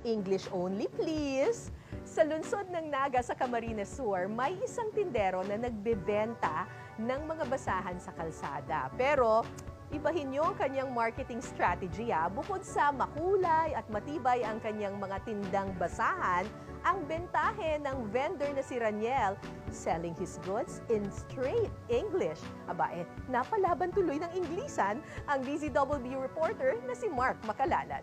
English only, please. Sa lungsod ng Naga sa Camarines Sur, may isang tindero na nagbebenta ng mga basahan sa kalsada. Pero ibahin niyo ang kanyang marketing strategy. Bukod sa makulay at matibay ang kanyang mga tindang basahan, ang bentahe ng vendor na si Raniel, selling his goods in straight English. Napalaban tuloy ng Inglisan ang DZWB reporter na si Mark Makalalad.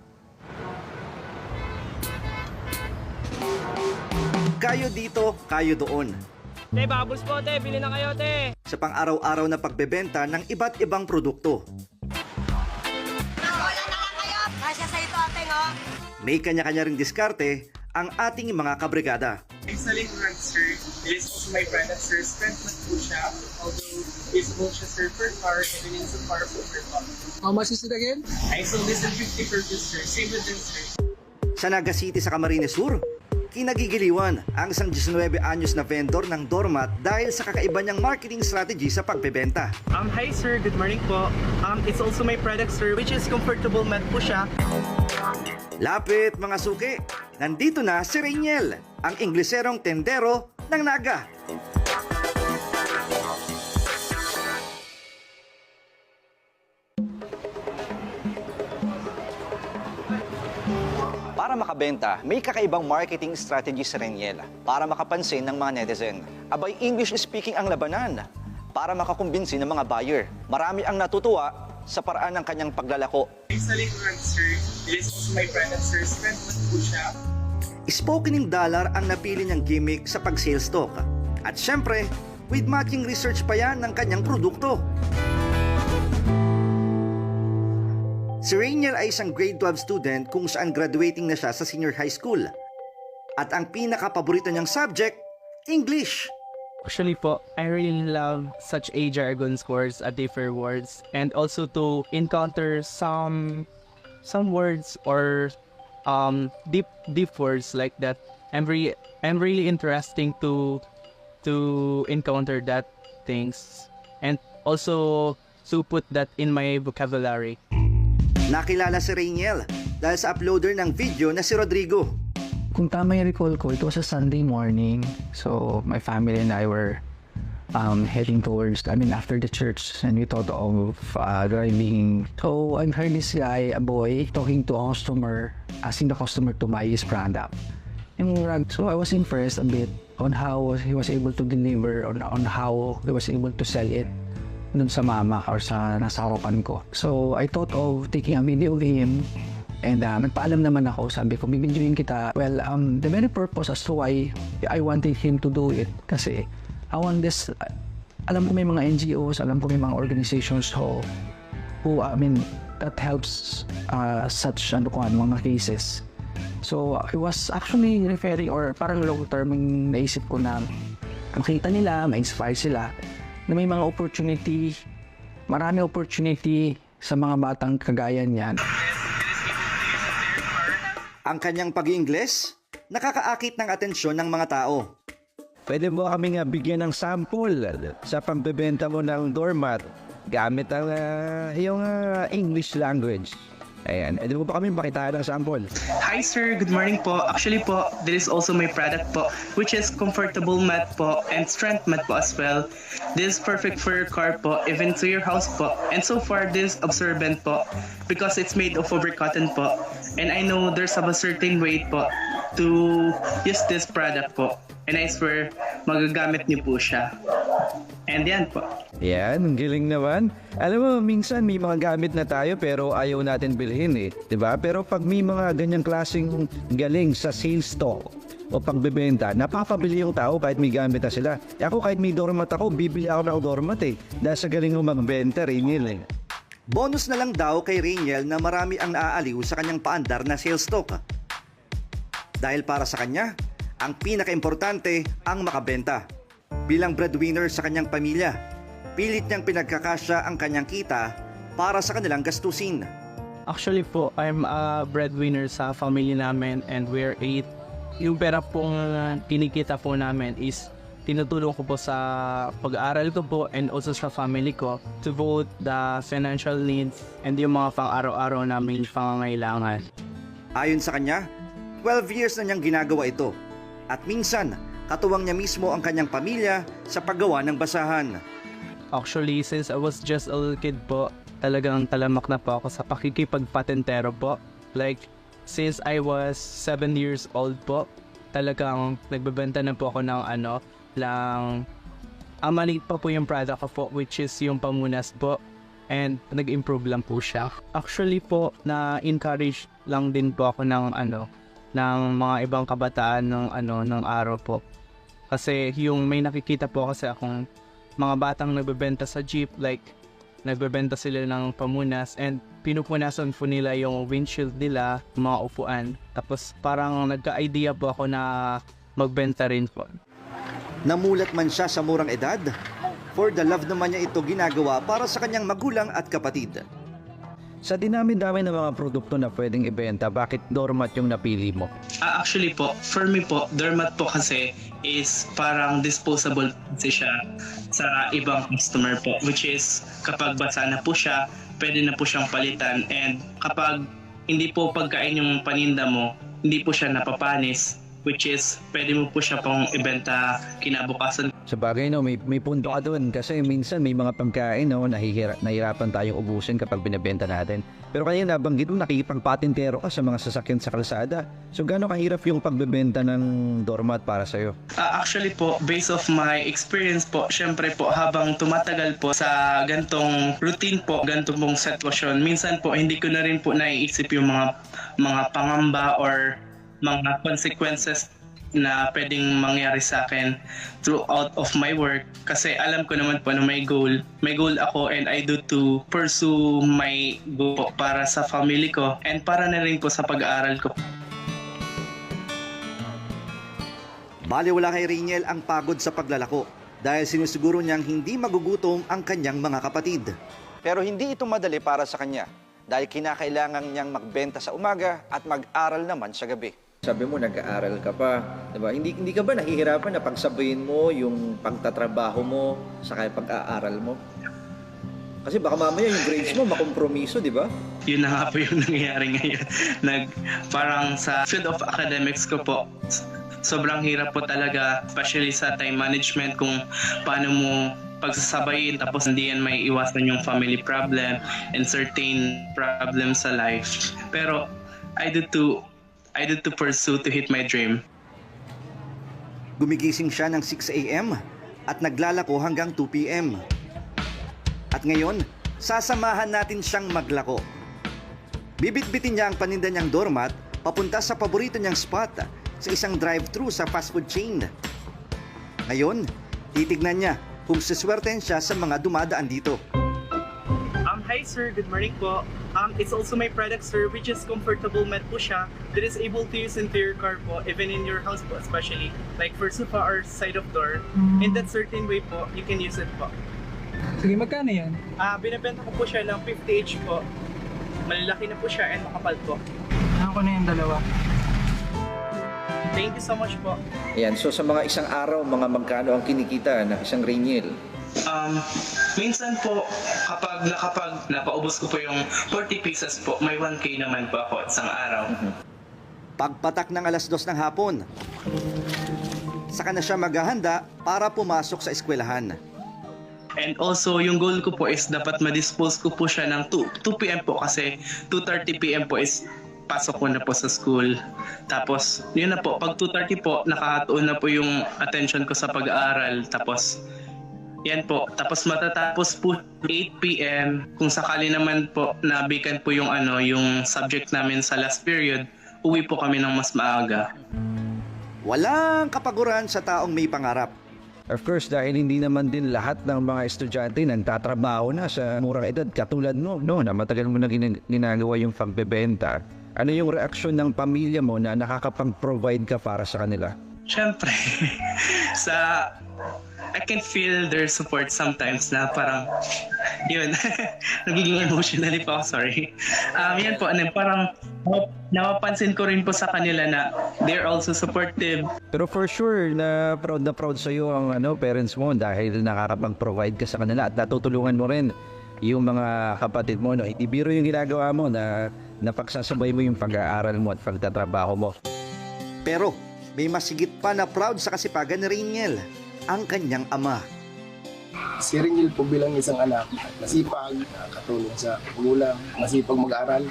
Kayo dito, kayo doon. Te, bubbles po, te. Bili na kayo, te. Sa pang-araw-araw na pagbebenta ng iba't ibang produkto. Wala na lang kayo! Kasya sa ito, ate, no? May kanya-kanya ring diskarte ang ating mga kabrigada. I'm selling rugs, sir. It is also my product, sir. Strength mat po siya. Although, usable siya, sir, per car, and it is a powerful per car. How much is it again? I sold this in 50 per piece, sir. Same with this, sir. Sa Naga City sa Camarines Sur, kinagigiliwan ang isang 19 anyos na vendor ng doormat dahil sa kakaiba niyang marketing strategy sa pagbebenta. Hi sir, good morning po. It's also my product sir, which is comfortable mat po siya. Lapit mga suki, nandito na si Rainiel, ang Ingleserong tendero ng Naga. Para makabenta, may kakaibang marketing strategy si Rainiel para makapansin ng mga netizen. Abay, English speaking ang labanan para makakumbinsi ng mga buyer. Marami ang natutuwa sa paraan ng kanyang paglalako. I'm selling rugs, sir. It is also my product, sir. Strength mat po siya. Spoken in dollar ang napili niyang gimmick sa pag-sales talk. At syempre, with matching research pa yan ng kanyang produkto. Si Rainiel ay isang grade 12 student kung saan graduating na siya sa senior high school. At ang pinaka-paborito niyang subject, English. Actually po, I really love such a jargon scores at different words and also to encounter some words or deep words like that. I'm really interesting to encounter that things and also to put that in my vocabulary. Nakilala si Rainiel dahil sa uploader ng video na si Rodrigo. Kung tama yung recall ko, it was a Sunday morning. So, my family and I were heading after the church, and we thought of driving. So, I heard this guy, a boy, talking to a customer, asking the customer to buy his product. So, I was impressed a bit on how he was able to deliver, on how he was able to sell it dun sa mama or sa nasa harapan ko. So, I thought of taking a video of him. And nagpaalam naman ako, sabi ko, bibidyoin kita. Well, the very purpose as to why I wanted him to do it, kasi I want this, alam ko may mga NGOs, alam ko may mga organizations that helps such mga cases. So, I was actually referring, or parang long term yung naisip ko na makita nila, ma-inspire sila, na may mga opportunity, marami opportunity sa mga batang kagaya niyan. Ang kanyang pag-Ingles, nakakaakit ng atensyon ng mga tao. Pwede mo kami bigyan ng sample sa pagbebenta mo ng doormat gamit ang iyong English language. Ayan, pwede mo ba kami makitaan ng sample? Hi sir, good morning po. Actually po, this is also my product po, which is comfortable mat po and strength mat po as well. This is perfect for your car po, even to your house po. And so far, this is absorbent po because it's made of over cotton po. And I know there's a certain weight po to use this product po. And I swear, magagamit niyo po siya. And yan po. Yan, ang galing naman. Alam mo, minsan may mga gamit na tayo pero ayaw natin bilhin eh. 'Di ba? Pero pag may mga ganyang klaseng galing sa sales talk o pagbebenta, napapabili yung tao kahit may gamit na sila. Ako kahit may doormat ako, bibili ako ng doormat eh. Dahil sa galing ng magbenta, Rainiel eh. Bonus na lang daw kay Rainiel na marami ang naaaliw sa kanyang paandar na sales talk. Dahil para sa kanya, ang pinaka-importante ang makabenta. Bilang breadwinner sa kanyang pamilya, pilit niyang pinagkakasya ang kanyang kita para sa kanilang gastusin. Actually po, I'm a breadwinner sa family namin and we're 8. Yung pera pong kinikita po namin is tinutulong ko po sa pag-aaral ko po and also sa family ko to both the financial needs and yung mga pang-araw-araw namin pangangailangan. Ayon sa kanya, 12 years na niyang ginagawa ito at minsan katuwang niya mismo ang kanyang pamilya sa paggawa ng basahan. Actually, since I was just a little kid po, talagang talamak na po ako sa pakikipagpatentero po. Like, since I was 7 years old po, talagang nagbebenta na po ako ng maliit pa po yung product ko po, which is yung pamunas po. And nag-improve lang po siya. Actually po, na-encourage lang din po ako ng mga ibang kabataan ng araw po. Kasi yung may nakikita po kasi akong mga batang nagbebenta sa jeep, like nagbebenta sila ng pamunas and pinupunasan po nila yung windshield nila, mga upuan. Tapos parang nagka-idea po ako na magbenta rin po. Namulat man siya sa murang edad, for the love naman niya ito ginagawa para sa kanyang magulang at kapatid. Sa dinami-dami ng mga produkto na pwedeng ibenta, bakit doormat yung napili mo? Actually po, for me po, doormat po kasi is parang disposable kasi siya sa ibang customer po. Which is, kapag basa na po siya, pwede na po siyang palitan. And kapag hindi po pagkain yung paninda mo, hindi po siya napapanis. Which is, pwede mo po siya pong ibenta kinabukasan. Sa bagay, no, may punto ka doon kasi minsan may mga pagkain, no, nahihirapan tayong ubusin kapag binibenta natin. Pero kanina nabanggit mo, nakikipagpatentero ka sa mga sasakyan sa kalsada. So gaano kahirap yung pagbebenta ng doormat para sa'yo? Actually po, based of my experience po, syempre po habang tumatagal po sa gantong routine po, gantong pong sitwasyon, minsan po hindi ko na rin po naiisip yung mga pangamba or mga consequences na pwedeng mangyari sa akin throughout of my work kasi alam ko naman po na may goal ako and I do to pursue my goal po para sa family ko and para na rin po sa pag-aaral ko. Baliwala kay Rainiel ang pagod sa paglalako dahil sinisiguro niyang hindi magugutom ang kanyang mga kapatid. Pero hindi ito madali para sa kanya dahil kinakailangan niyang magbenta sa umaga at mag-aral naman sa gabi. Sabi mo, nag-aaral ka pa, diba? Hindi ka ba nahihirapan na pagsabayin mo yung pagtatrabaho mo sa pag-aaral mo? Kasi baka mamaya yung grades mo makompromiso, di ba? Yun na nga po yung nangyayari ngayon. Parang sa field of academics ko po, sobrang hirap po talaga, especially sa time management, kung paano mo pagsasabayin tapos hindi yan may iwasan yung family problem and certain problems sa life. Pero I do to pursue to hit my dream. Gumigising siya ng 6 a.m. at naglalako hanggang 2 p.m. At ngayon, sasamahan natin siyang maglako. Bibit-bitin niya ang paninda niyang doormat papunta sa paborito niyang spot sa isang drive-thru sa fast food chain. Ngayon, titignan niya kung siswerten siya sa mga dumadaan dito. Hi sir, good morning po. It's also my product sir, which is comfortable mat po siya that is able to use into your car po, even in your house po, especially like for sofa or side of door. In that certain way po, you can use it po. Sige, magkano yan? Binibenta ko po siya ng 50 each po. Malalaki na po siya and makapal po. Ano ko na yung dalawa? Thank you so much po. Ayan, so sa mga isang araw, mga magkano ang kinikita ng isang Rainiel? Minsan po, kapag napaubos ko po yung 40 pieces po, may 1K naman po ako isang araw. Pagpatak ng 2:00 ng hapon, saka na siya maghahanda para pumasok sa eskwelahan. And also, yung goal ko po is dapat ma-dispose ko po siya ng 2 p.m. po kasi 2:30 p.m. po is pasok ko na po sa school. Tapos, yun na po, pag 2:30 po, nakatuon na po yung attention ko sa pag-aaral. Tapos, yan po. Tapos matatapos po 8 p.m. Kung sakali naman po na vacant po yung yung subject namin sa last period, uwi po kami ng mas maaga. Walang kapaguran sa taong may pangarap. Of course, dahil hindi naman din lahat ng mga estudyante nagtatrabaho na sa murang edad katulad mo, no, na matagal mo na ginagawa yung pagbebenta. Ano yung reaksyon ng pamilya mo na nakakapag-provide ka para sa kanila? Siyempre, I can feel their support sometimes na parang, yun, nagiging emotionally po ako, sorry. Yan po, parang napapansin ko rin po sa kanila na they're also supportive. Pero for sure, na proud sa iyo ang parents mo dahil nakakapag-provide ka sa kanila at natutulungan mo rin yung mga kapatid mo. No? Hindi biro yung ginagawa mo na napagsasabay mo yung pag-aaral mo at pagtatrabaho mo. Pero may masigit pa na proud sa kasipagan ni Rainiel, ang kanyang ama. Si Rainiel po bilang isang anak, masipag, nakakatulong sa magulang, masipag mag-aral.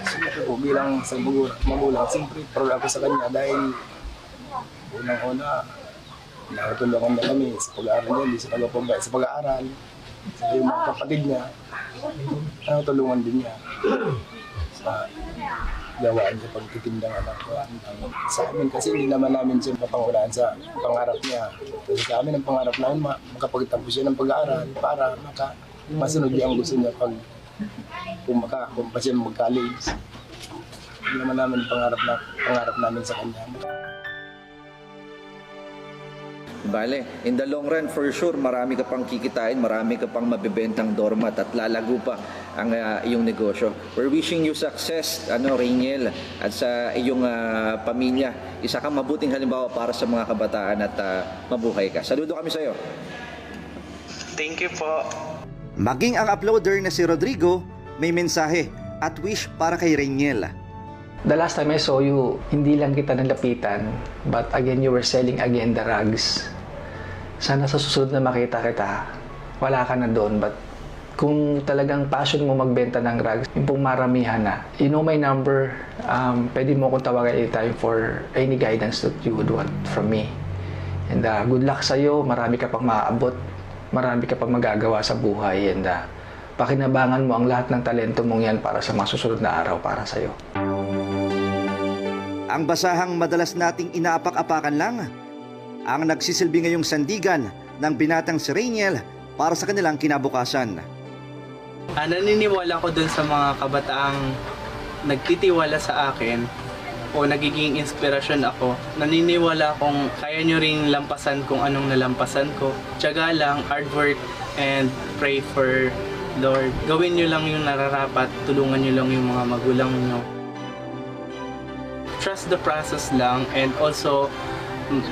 Siyempre po bilang isang magulang, siyempre proud ako sa kanya dahil unang-una, nakatulungan na kami sa pag-aaral niya, hindi sa pag-aaral. Sa yung mga kapatid niya, nakatulungan din niya sa gawaan sa pagtitindang anak ko. Sa amin kasi hindi naman namin siya mapangunahan sa pangarap niya. Kasi sa amin ang pangarap namin makapagtapos siya ng pag-aaral para masunod niya ang gusto niya pag kung pa siya mag-college. Hindi naman namin pangarap namin sa kanya. Bale, in the long run, for sure, marami ka pang kikitain, marami ka pang mabibentang doormat at lalago pa ang iyong negosyo. We're wishing you success, Rainiel, at sa iyong pamilya. Isa kang mabuting halimbawa para sa mga kabataan at mabuhay ka. Saludo kami sa iyo. Thank you po. Maging ang uploader na si Rodrigo, may mensahe at wish para kay Rainiel. The last time I saw you, hindi lang kita nalapitan, but again, you were selling again the rugs. Sana sa susunod na makita kita, wala ka na doon, but kung talagang passion mo magbenta ng rugs, yung pong maramihan na, you know my number, pwede mo akong tawagan anytime for any guidance that you would want from me. And good luck sa'yo, marami ka pang maaabot, marami ka pang magagawa sa buhay, and pakinabangan mo ang lahat ng talento mong yan para sa mga susunod na araw para sa'yo. Ang basahang madalas nating inaapak-apakan lang, ang nagsisilbi ngayong sandigan ng binatang si Rainiel para sa kanilang kinabukasan. Naniniwala ko dun sa mga kabataang nagtitiwala sa akin o nagiging inspirasyon ako. Naniniwala kung kaya nyo ring lampasan kung anong nalampasan ko. Tiyaga lang, hard work, and pray for Lord. Gawin nyo lang yung nararapat, tulungan nyo lang yung mga magulang nyo. Trust the process lang, and also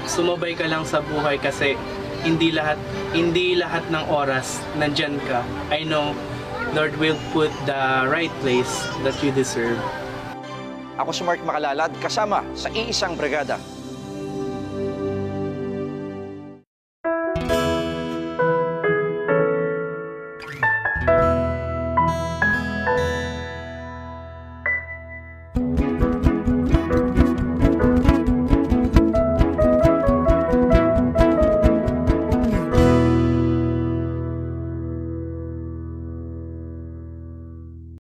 sumabay ka lang sa buhay kasi hindi lahat ng oras nandyan ka. I know Lord will put the right place that you deserve. Ako si Mark Makalalad, kasama sa iisang brigada.